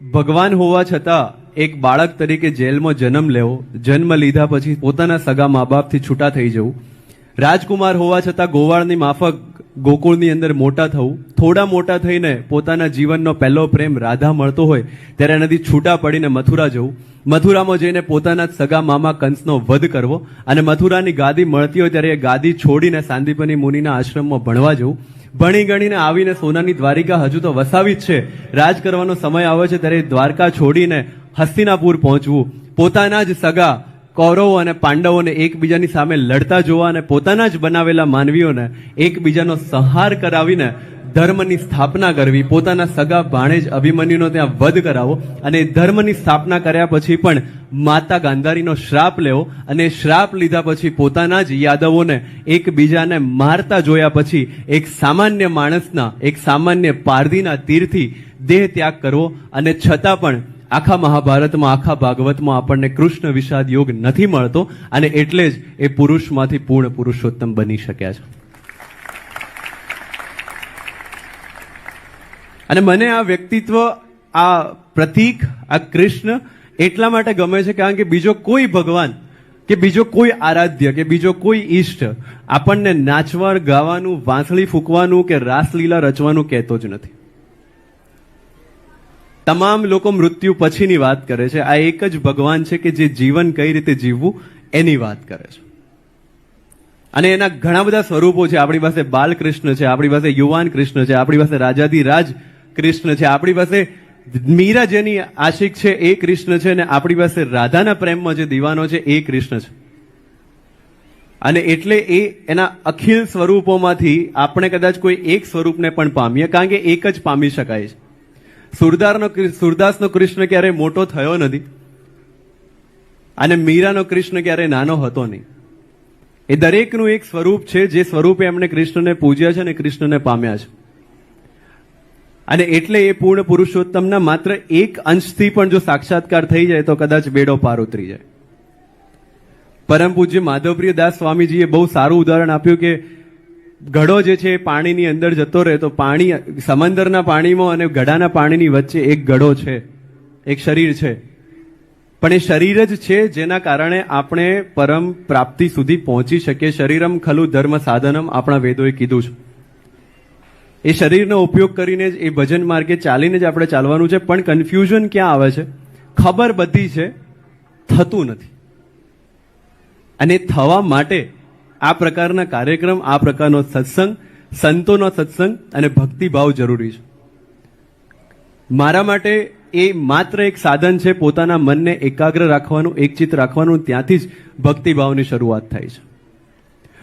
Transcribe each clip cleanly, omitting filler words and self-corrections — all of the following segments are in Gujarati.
ભગવાન હોવા છતાં એક બાળક તરીકે જેલમાં જન્મ લેવો, જન્મ લીધા પછી પોતાના સગા મા બાપથી છૂટા થઈ જવું, રાજકુમાર હોવા છતાં ગોવાળની માફક ગોકુળની અંદર મોટા થવું, થોડા મોટા થઈને પોતાના જીવનનો પહેલો પ્રેમ રાધા મળતો હોય ત્યારે એનાથી છૂટા પડીને મથુરા જવું, મથુરામાં જઈને પોતાના સગા મામા કંસનો વધ કરવો અને મથુરાની ગાદી મળતી હોય ત્યારે એ ગાદી છોડીને સાંદીપની મુનિના આશ્રમમાં ભણવા જવું, ભણી ગણીને આવીને સોનાની દ્વારિકા હજુ તો વસાવી જ છે, રાજ કરવાનો સમય આવે છે ત્યારે દ્વારકા છોડીને હસ્તિનાપુર પહોંચવું, પોતાના જ સગા કૌરવો અને પાંડવોને એકબીજાની સામે લડતા જોવા અને પોતાના જ બનાવેલા માનવીઓને એકબીજાનો સંહાર કરાવીને ધર્મની સ્થાપના કરવી, પોતાના સગા ભાણેજ અભિમન્યુનો ત્યાં વધ કરાવો અને ધર્મની સ્થાપના કર્યા પછી પણ માતા ગાંધારીનો શ્રાપ લેવો અને શ્રાપ લીધા પછી પોતાના જ યાદવોને એકબીજાને મારતા જોયા પછી એક સામાન્ય માણસના, એક સામાન્ય પારધીના તીરથી દેહ ત્યાગ કરવો અને છતાં પણ આખા મહાભારતમાં, આખા ભાગવતમાં આપણને કૃષ્ણ વિષાદ યોગ નથી મળતો અને એટલે જ એ પુરુષમાંથી પૂર્ણ પુરુષોત્તમ બની શક્યા છે. અને મને આ વ્યક્તિત્વ, આ પ્રતીક, આ કૃષ્ણ એટલા માટે ગમે છે કારણ કે બીજો કોઈ ભગવાન કે બીજો કોઈ આરાધ્ય કે બીજો કોઈ ઈષ્ટ આપણને નાચવા, ગાવાનું, વાંસળી ફૂંકવાનું કે રાસલીલા રચવાનું કહેતો જ નથી. તમામ લોકો મૃત્યુ પછીની વાત કરે છે. આ એક જ ભગવાન છે કે જે જીવન કઈ રીતે જીવવું એની વાત કરે છે. અને એના ઘણા બધા સ્વરૂપો છે. આપણી પાસે બાલકૃષ્ણ છે, આપણી પાસે યુવાન કૃષ્ણ છે, આપણી પાસે રાજાધિરાજ કૃષ્ણ છે, આપણી પાસે મીરા જેની આશિક છે એ કૃષ્ણ છે, અને આપણી પાસે રાધાના પ્રેમમાં જે દીવાનો છે એ કૃષ્ણ છે. અને એટલે એ એના અખિલ સ્વરૂપોમાંથી આપણે કદાચ કોઈ એક સ્વરૂપને પણ પામીએ, કારણ કે એક જ પામી શકાય છે. સુરદાસનો કૃષ્ણ ક્યારેય મોટો થયો નથી અને મીરાનો કૃષ્ણ ક્યારેય નાનો હતો નહીં. એ દરેકનું એક સ્વરૂપ છે, જે સ્વરૂપે એમણે કૃષ્ણને પૂજ્યા છે અને કૃષ્ણને પામ્યા છે. અને એટલે એ પૂર્ણ પુરુષોત્તમના માત્ર એક અંશથી પણ જો સાક્ષાત્કાર થઈ જાય તો કદાચ બેડો પાર ઉતરી જાય. પરમ પૂજ્ય માધવપ્રિય દાસ સ્વામીજીએ બહુ સારું ઉદાહરણ આપ્યું કે ઘડો જે છે એ પાણીની અંદર જતો રહે તો પાણી, સમંદરના પાણીમાં અને ગઢાના પાણીની વચ્ચે એક ગળો છે, એક શરીર છે, પણ એ શરીર જ છે જેના કારણે આપણે પરમ પ્રાપ્તિ સુધી પહોંચી શકીએ. શરીરમ ખલુ ધર્મ સાધનમ આપણા વેદોએ કીધું છે. એ શરીરનો ઉપયોગ કરીને જ એ ભજન માર્ગે ચાલીને જ આપણે ચાલવાનું છે. પણ કન્ફ્યુઝન ક્યાં આવે છે? ખબર બધી છે, થતું નથી. અને થવા માટે આ પ્રકારના કાર્યક્રમ, આ પ્રકારનો સત્સંગ, સંતોનો સત્સંગ અને ભક્તિભાવ જરૂરી છે. મારા માટે એ માત્ર એક સાધન છે પોતાના મનને એકાગ્ર રાખવાનું, એકચિત રાખવાનું. ત્યાંથી જ ભક્તિભાવની શરૂઆત થાય છે.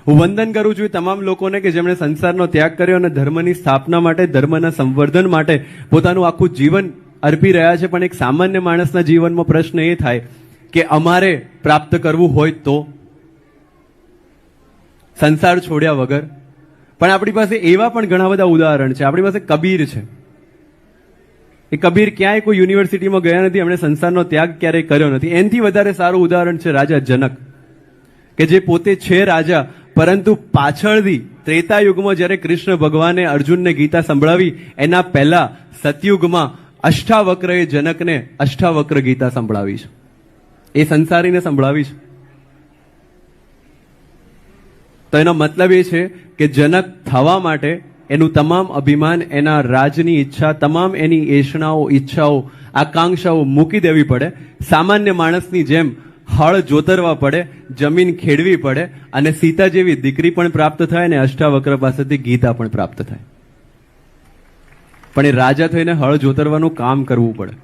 હું વંદન કરું છું તમામ લોકોને કે જેમણે સંસારનો ત્યાગ કર્યો અને ધર્મની સ્થાપના માટે, ધર્મના સંવર્ધન માટે પોતાનું આખું જીવન અર્પી રહ્યા છે. પણ એક સામાન્ય માણસના જીવનમાં પ્રશ્ન એ થાય કે અમારે પ્રાપ્ત કરવું હોય તો સંસાર છોડ્યા વગર. પણ આપણી પાસે એવા પણ ઘણા બધા ઉદાહરણ છે. આપણી પાસે કબીર છે. એ કબીર ક્યાંય કોઈ યુનિવર્સિટીમાં ગયા નથી, એમણે સંસારનો ત્યાગ ક્યારેય કર્યો નથી. એનાથી વધારે સારું ઉદાહરણ છે રાજા જનક, કે જે પોતે છે રાજા, પરંતુ પાછળથી ત્રેતા યુગમાં જ્યારે કૃષ્ણ ભગવાને અર્જુનને ગીતા સંભળાવી એના પહેલા સતયુગમાં અષ્ટાવક્રએ જનકને અષ્ટાવક્ર ગીતા સંભળાવી છે. એ સંસારીને સંભળાવી છે. તો એનો મતલબ એ છે કે જનક થવા માટે એનું તમામ અભિમાન, એના રાજની ઈચ્છા, તમામ એની એષણાઓ, ઈચ્છાઓ, આકાંક્ષાઓ મૂકી દેવી પડે. સામાન્ય માણસની જેમ હળ જોતરવા પડે, જમીન ખેડવી પડે અને સીતા જેવી દીકરી પણ પ્રાપ્ત થાય અને અષ્ટાવક્ર પાસેથી ગીતા પણ પ્રાપ્ત થાય. પણ એ રાજા થઈને હળ જોતરવાનું કામ કરવું પડે.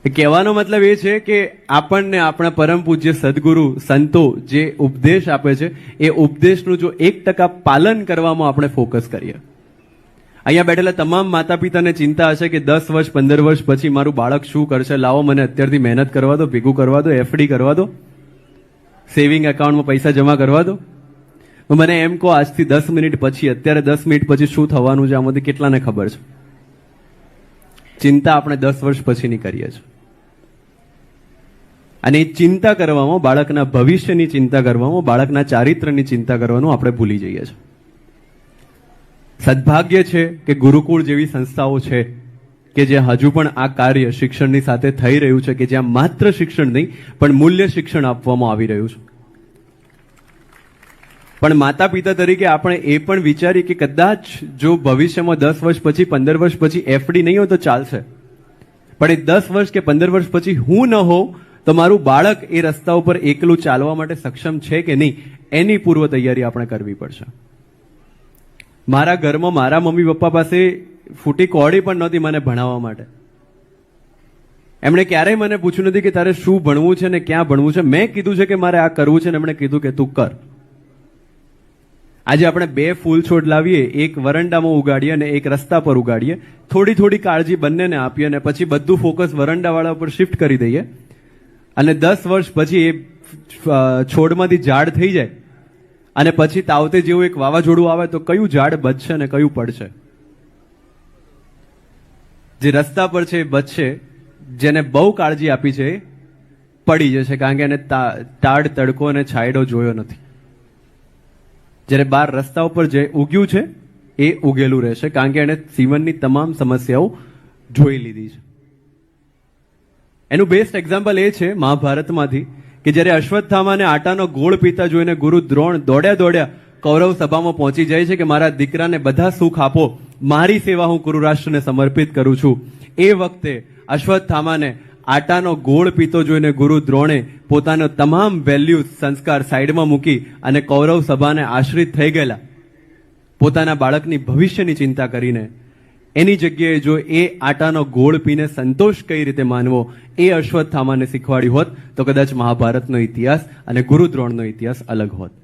કહેવાનો મતલબ એ છે કે આપણને આપણા પરમ પૂજ્ય સદગુરુ સંતો જે ઉપદેશ આપે છે એ ઉપદેશનું જો 1% પાલન કરવામાં આપણે ફોકસ કરીએ. અહીંયા બેઠેલા તમામ માતા પિતાને ચિંતા હશે કે 10 વર્ષ 15 વર્ષ પછી મારું બાળક શું કરશે, લાવો મને અત્યારથી મહેનત કરવા દો, ભેગું કરવા દો, એફડી કરવા દો, સેવિંગ એકાઉન્ટમાં પૈસા જમા કરવા દો. મને એમ કહો આજથી 10 મિનિટ પછી, અત્યારે 10 મિનિટ પછી શું થવાનું છે આમાંથી કેટલાને ખબર છે? ચિંતા આપણે 10 વર્ષ પછીની કરીએ છીએ. અને એ ચિંતા કરવામાં, બાળકના ભવિષ્યની ચિંતા કરવામાં, બાળકના ચારિત્ર્યની ચિંતા કરવાનું આપણે ભૂલી જઈએ છીએ. સદભાગ્ય છે કે ગુરુકુળ જેવી સંસ્થાઓ છે કે જે હજુ પણ આ કાર્ય શિક્ષણની સાથે થઈ રહ્યું છે, કે જ્યાં માત્ર શિક્ષણ નહીં પણ મૂલ્ય શિક્ષણ આપવામાં આવી રહ્યું છે. પણ માતા પિતા તરીકે આપણે એ પણ વિચારીએ કે કદાચ જો ભવિષ્યમાં 10 વર્ષ પછી 15 વર્ષ પછી એફડી નહીં હોય તો ચાલશે, પણ એ 10 વર્ષ કે 15 વર્ષ પછી હું ન હોઉં તો મારું બાળક એ રસ્તા ઉપર એકલું ચાલવા માટે સક્ષમ છે કે નહીં, એની પૂર્વ તૈયારી આપણે કરવી પડશે. મારા ઘરમાં મારા મમ્મી પપ્પા પાસે ફૂટી કોડી પણ નહોતી મને ભણાવવા માટે. એમણે ક્યારેય મને પૂછ્યું નથી કે તારે શું ભણવું છે ને ક્યાં ભણવું છે. મેં કીધું છે કે મારે આ કરવું છે ને એમણે કીધું કે તું કર. આજે આપણે 2 ફૂલ છોડ લાવીએ, એક વરંડામાં ઉગાડીએ અને એક રસ્તા પર ઉગાડીએ, થોડી થોડી કાળજી બંનેને આપીએ અને પછી બધું ફોકસ વરંડાવાળા ઉપર શિફ્ટ કરી દઈએ અને 10 વર્ષ પછી એ છોડમાંથી ઝાડ થઈ જાય અને પછી તાવતે જેવું એક વાવાઝોડું આવે તો કયું ઝાડ બચશે અને કયું પડશે? જે રસ્તા પર છે એ બચશે, જેને બહુ કાળજી આપી છે એ પડી જશે, કારણ કે એને ટાઢ તડકો અને છાંયડો જોયો નથી. જ્યારે બહાર રસ્તા ઉપર જે ઉગ્યું છે એ ઉગેલું રહેશે, કારણ કે એણે જીવનની તમામ સમસ્યાઓ જોઈ લીધી છે. એનું બેસ્ટ એક્ઝામ્પલ એ છે મહાભારતમાંથી કે જ્યારે અશ્વત્થામાને આટાનો ગોળ પીતા જોઈને ગુરુ દ્રોણ દોડ્યા કૌરવ સભામાં પહોંચી જાય છે કે મારા દીકરાને બધા સુખ આપો, મારી સેવા હું કુરુરાષ્ટ્રને સમર્પિત કરું છું. એ વખતે અશ્વત્થામાને આટાનો ગોળ પીતો જોઈને ગુરુ દ્રોણે પોતાનો તમામ વેલ્યુ સંસ્કાર સાઈડમાં મૂકી અને કૌરવ સભાને આશ્રિત થઈ ગયેલા પોતાના બાળકની ભવિષ્યની ચિંતા કરીને એની જગ્યાએ જો એ આટાનો ગોળ પીને સંતોષ કઈ રીતે માનવો એ અશ્વત્થામાને શીખવાડ્યું હોત તો કદાચ મહાભારતનો ઇતિહાસ અને ગુરુ દ્રોણનો ઇતિહાસ અલગ હોત.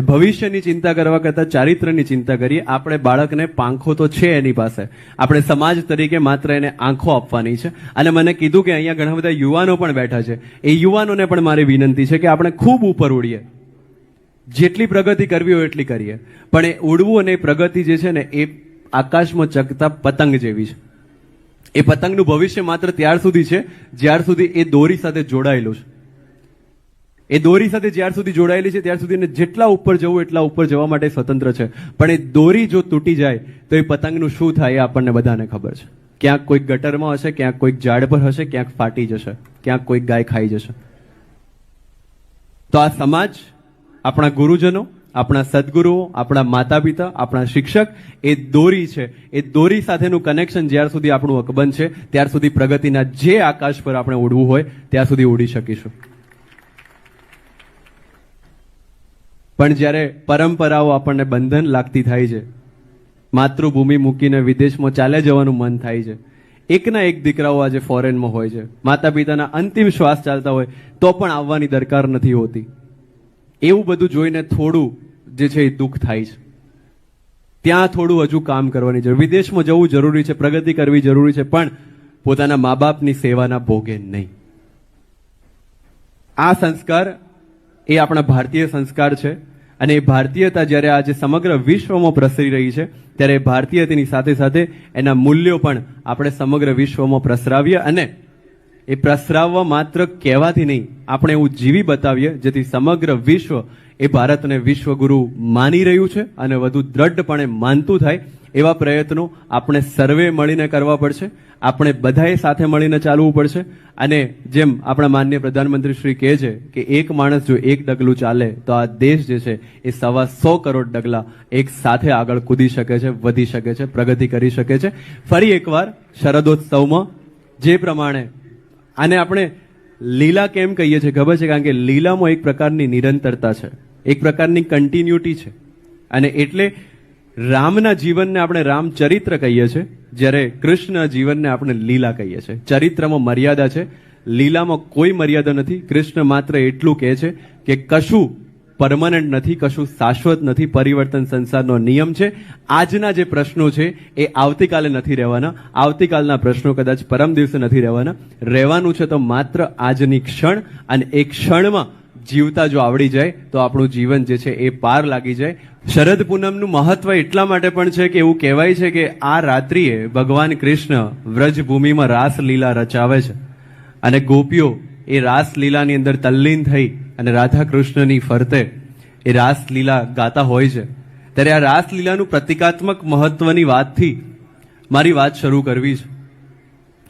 ભવિષ્યની ચિંતા કરવા કરતાં ચારિત્ર્યની ચિંતા કરીએ. આપણે બાળકને પાંખો તો છે એની પાસે, આપણે સમાજ તરીકે માત્ર એને આંખો આપવાની છે. અને મને કીધું કે અહીંયા ઘણા બધા યુવાનો પણ બેઠા છે, એ યુવાનોને પણ મારી વિનંતી છે કે આપણે ખૂબ ઉપર ઉડીએ, જેટલી પ્રગતિ કરવી હોય એટલી કરીએ, પણ એ ઉડવું અને એ પ્રગતિ જે છે ને એ આકાશમાં ચગતા પતંગ જેવી છે. એ પતંગનું ભવિષ્ય માત્ર ત્યાર સુધી છે જ્યાર સુધી એ દોરી સાથે જોડાયેલું છે. એ દોરી સાથે જ્યાર સુધી જોડાયેલી છે ત્યાર સુધી જેટલા ઉપર જવું એટલા ઉપર જવા માટે સ્વતંત્ર છે, પણ એ દોરી જો તૂટી જાય તો એ પતંગનું શું થાય એ આપણને બધાને ખબર છે. ક્યાંક કોઈક ગટરમાં હશે, ક્યાંક કોઈક ઝાડ પર હશે, ક્યાંક ફાટી જશે, ક્યાંક કોઈક ગાય ખાઈ જશે. તો આ સમાજ, આપણા ગુરુજનો, આપણા સદગુરુઓ, આપણા માતા પિતા, આપણા શિક્ષક એ દોરી છે. એ દોરી સાથેનું કનેક્શન જ્યાર સુધી આપણું અકબંધ છે ત્યાર સુધી પ્રગતિના જે આકાશ પર આપણે ઉડવું હોય ત્યાં સુધી ઉડી શકીશું. પણ જ્યારે પરંપરાઓ આપણને બંધન લાગતી થાય છે, માતૃભૂમિ મૂકીને વિદેશમાં ચાલે જવાનું મન થાય છે, એકના એક દીકરાઓ આજે ફોરેનમાં હોય છે, માતા પિતાના અંતિમ શ્વાસ ચાલતા હોય તો પણ આવવાની દરકાર નથી હોતી, એવું બધું જોઈને થોડું જે છે એ દુઃખ થાય છે. ત્યાં થોડું હજુ કામ કરવાની જરૂર, વિદેશમાં જવું જરૂરી છે, પ્રગતિ કરવી જરૂરી છે, પણ પોતાના મા બાપની સેવાના ભોગે નહીં. આ સંસ્કાર એ આપણા ભારતીય સંસ્કાર છે અને એ ભારતીયતા જ્યારે આજે સમગ્ર વિશ્વમાં પ્રસરી રહી છે ત્યારે ભારતીયતાની સાથે સાથે એના મૂલ્યો પણ આપણે સમગ્ર વિશ્વમાં પ્રસરાવીએ અને એ પ્રસરાવવા માત્ર કહેવાથી નહીં, આપણે એવું જીવી બતાવીએ જેથી સમગ્ર વિશ્વ એ ભારતને વિશ્વગુરુ માની રહ્યું છે અને વધુ દ્રઢપણે માનતું થાય. એવા પ્રયત્નો આપણે સર્વે મળીને કરવા પડશે, આપણે બધાએ સાથે મળીને ચાલવું પડશે. અને જેમ આપણા માનનીય પ્રધાનમંત્રી શ્રી કહે છે કે એક માણસ જો એક ડગલું ચાલે તો આ દેશ જે છે એ 125 કરોડ ડગલા એક સાથે આગળ કૂદી શકે છે, વધી શકે છે, પ્રગતિ કરી શકે છે. ફરી એકવાર શરદોત્સવમાં જે પ્રમાણે આને આપણે લીલા કેમ કહીએ છીએ ખબર છે? કારણ કે લીલામાં એક પ્રકારની નિરંતરતા છે, એક પ્રકારની કન્ટિન્યુટી છે. અને એટલે રામના જીવનને આપણે રામચરિત્ર કહીએ છીએ, જ્યારે કૃષ્ણના જીવનને આપણે લીલા કહીએ છીએ. ચરિત્રમાં મર્યાદા છે, લીલામાં કોઈ મર્યાદા નથી. કૃષ્ણ માત્ર એટલું કહે છે કે કશું પરમનન્ટ નથી, કશું શાશ્વત નથી, પરિવર્તન સંસારનો નિયમ છે. આજના જે પ્રશ્નો છે એ આવતીકાલે નથી રહેવાના, આવતીકાલના પ્રશ્નો કદાચ પરમ દિવસે નથી રહેવાના. રહેવાનું છે તો માત્ર આજની ક્ષણ, અને એ ક્ષણમાં જીવતા જો આવડી જાય તો આપણું જીવન જે છે એ પાર લાગી જાય. શરદ પૂનમનું મહત્વ એટલા માટે પણ છે કે એવું કહેવાય છે કે આ રાત્રિએ ભગવાન કૃષ્ણ વ્રજભૂમિમાં રાસલીલા રચાવે છે અને ગોપીઓ એ રાસલીલાની અંદર તલ્લીન થઈ અને રાધા કૃષ્ણની ફરતે એ રાસલીલા ગાતા હોય છે. ત્યારે આ રાસલીલાનું પ્રતિકાત્મક મહત્વની વાતથી મારી વાત શરૂ કરવી છે.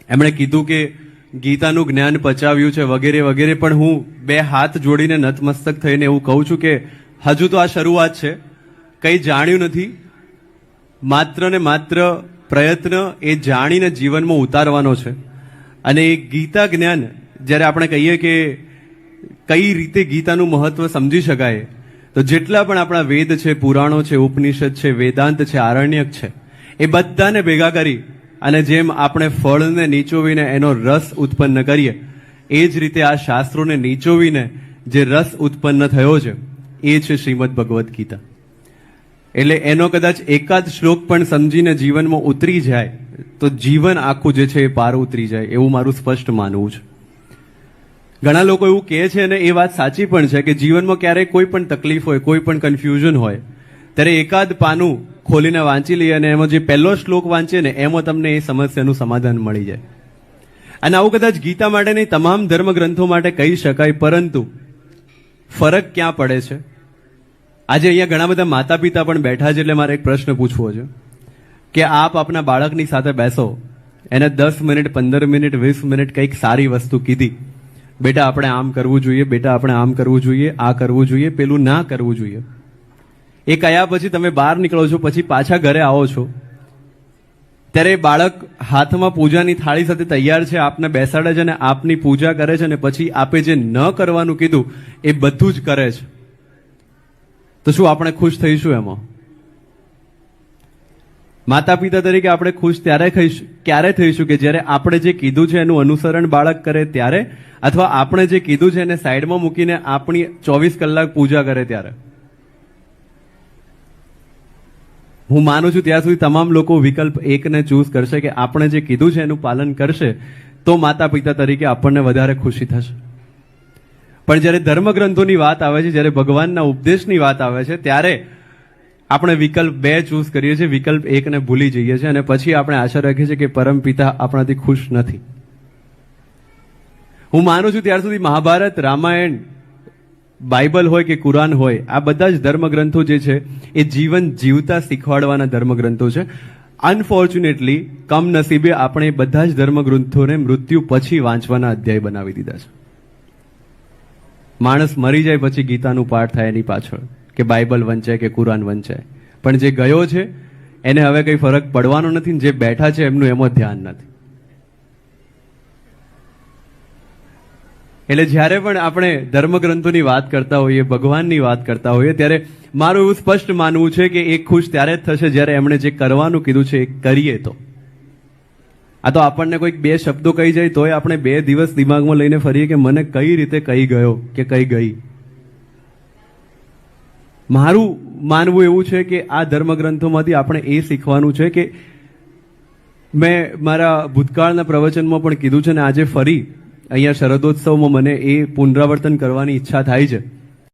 એમણે કીધું કે ગીતાનું જ્ઞાન પચાવ્યું છે વગેરે વગેરે, પણ હું બે હાથ જોડીને નતમસ્તક થઈને એવું કહું છું કે હજુ તો આ શરૂઆત છે, કંઈ જાણ્યું નથી. માત્ર ને માત્ર પ્રયત્ન એ જાણીને જીવનમાં ઉતારવાનો છે. અને એ ગીતા જ્ઞાન જ્યારે આપણે કહીએ કે કઈ રીતે ગીતાનું મહત્વ સમજી શકાય, તો જેટલા પણ આપણા વેદ છે, પુરાણો છે, ઉપનિષદ છે, વેદાંત છે, આરણ્યક છે, એ બધાને ભેગા કરી અને જેમ આપણે ફળને નીચોવીને એનો રસ ઉત્પન્ન કરીએ, એ જ રીતે આ શાસ્ત્રોને નીચોવીને જે રસ ઉત્પન્ન થયો છે એ છે શ્રીમદ ભગવદ્ ગીતા. એટલે એનો કદાચ એકાદ શ્લોક પણ સમજીને જીવનમાં ઉતરી જાય તો જીવન આખું જે છે એ પાર ઉતરી જાય, એવું મારું સ્પષ્ટ માનવું છે. ઘણા લોકો એવું કહે છે અને એ વાત સાચી પણ છે કે જીવનમાં ક્યારેક કોઈ પણ તકલીફ હોય, કોઈ પણ કન્ફ્યુઝન હોય, ત્યારે એકાદ પાનું ખોલીને વાંચી લઈએ અને એમાં જે પહેલો શ્લોક વાંચીએ ને એમાં તમને એ સમસ્યાનું સમાધાન મળી જાય. અને આવું કદાચ ગીતા માટે નહીં, તમામ ધર્મગ્રંથો માટે કહી શકાય. પરંતુ ફરક ક્યાં પડે છે? આજે અહીંયા ઘણા બધા માતા પિતા પણ બેઠા છે, એટલે મારે એક પ્રશ્ન પૂછવો છે કે આપ આપના બાળકની સાથે બેસો, એને 10 મિનિટ, 15 મિનિટ, 20 મિનિટ કંઈક સારી વસ્તુ કીધી, બેટા આપણે આમ કરવું જોઈએ, બેટા આપણે આમ કરવું જોઈએ, આ કરવું જોઈએ, પેલું ના કરવું જોઈએ. એ કયા પછી તમે બહાર નીકળો છો, પછી પાછા ઘરે આવો છો, ત્યારે બાળક હાથમાં પૂજાની થાળી સાથે તૈયાર છે, આપને બેસાડે છે અને આપની પૂજા કરે છે, અને પછી આપે જે ન કરવાનું કીધું એ બધું જ કરે છે. તો શું આપણે ખુશ થઈશું એમાં? માતા પિતા તરીકે આપણે ખુશ ક્યારે થઈશું કે જ્યારે આપણે જે કીધું છે એનું અનુસરણ બાળક કરે ત્યારે, અથવા આપણે જે કીધું છે એને સાઈડમાં મૂકીને આપણી 24 કલાક પૂજા કરે ત્યારે? હું માનું છું ત્યાં સુધી તમામ લોકો વિકલ્પ એકને ચૂઝ કરશે કે આપણે જે કીધું છે એનું પાલન કરશે તો માતા પિતા તરીકે આપણને વધારે ખુશી થશે. પણ જ્યારે ધર્મગ્રંથોની વાત આવે છે, જ્યારે ભગવાનના ઉપદેશની વાત આવે છે, ત્યારે આપણે વિકલ્પ 2 ચૂઝ કરીએ છીએ, વિકલ્પ 1ને ભૂલી જઈએ છીએ અને પછી આપણે આશા રાખીએ છીએ કે પરમ પિતા આપણાથી ખુશ નથી. હું માનું છું ત્યાર સુધી મહાભારત, રામાયણ, બાઇબલ હોય કે કુરાન હોય, આ બધા જ ધર્મગ્રંથો જે છે એ જીવન જીવતા શીખવાડવાના ધર્મગ્રંથો છે. અનફોર્ચ્યુનેટલી, કમનસીબે આપણે બધા જ ધર્મગ્રંથોને મૃત્યુ પછી વાંચવાના અધ્યાય બનાવી દીધા છે. માણસ મરી જાય પછી ગીતાનું પાઠ થાય એની પાછળ, કે બાઇબલ વંચાય કે કુરાન વંચાય, પણ જે ગયો છે એને હવે કંઈ ફરક પડવાનો નથી, જે બેઠા છે એમનું એમાં ધ્યાન નથી. એટલે જ્યારે પણ આપણે ધર્મગ્રંથોની વાત કરતા હોઈએ, ભગવાનની વાત કરતા હોઈએ, ત્યારે મારું એવું સ્પષ્ટ માનવું છે કે એ ખુશ ત્યારે જ થશે જ્યારે એમણે જે કરવાનું કીધું છે એ કરીએ તો. આ તો આપણને કોઈક 2 શબ્દો કહી જાય તોય આપણે 2 દિવસ દિમાગમાં લઈને ફરીએ કે મને કઈ રીતે કહી ગયો કે કઈ ગઈ. મારું માનવું એવું છે કે આ ધર્મગ્રંથોમાંથી આપણે એ શીખવાનું છે કે મેં મારા ભૂતકાળના પ્રવચનમાં પણ કીધું છે ને આજે ફરી અહીંયા શરદોત્સવમાં મને એ પુનરાવર્તન કરવાની ઈચ્છા થાય છે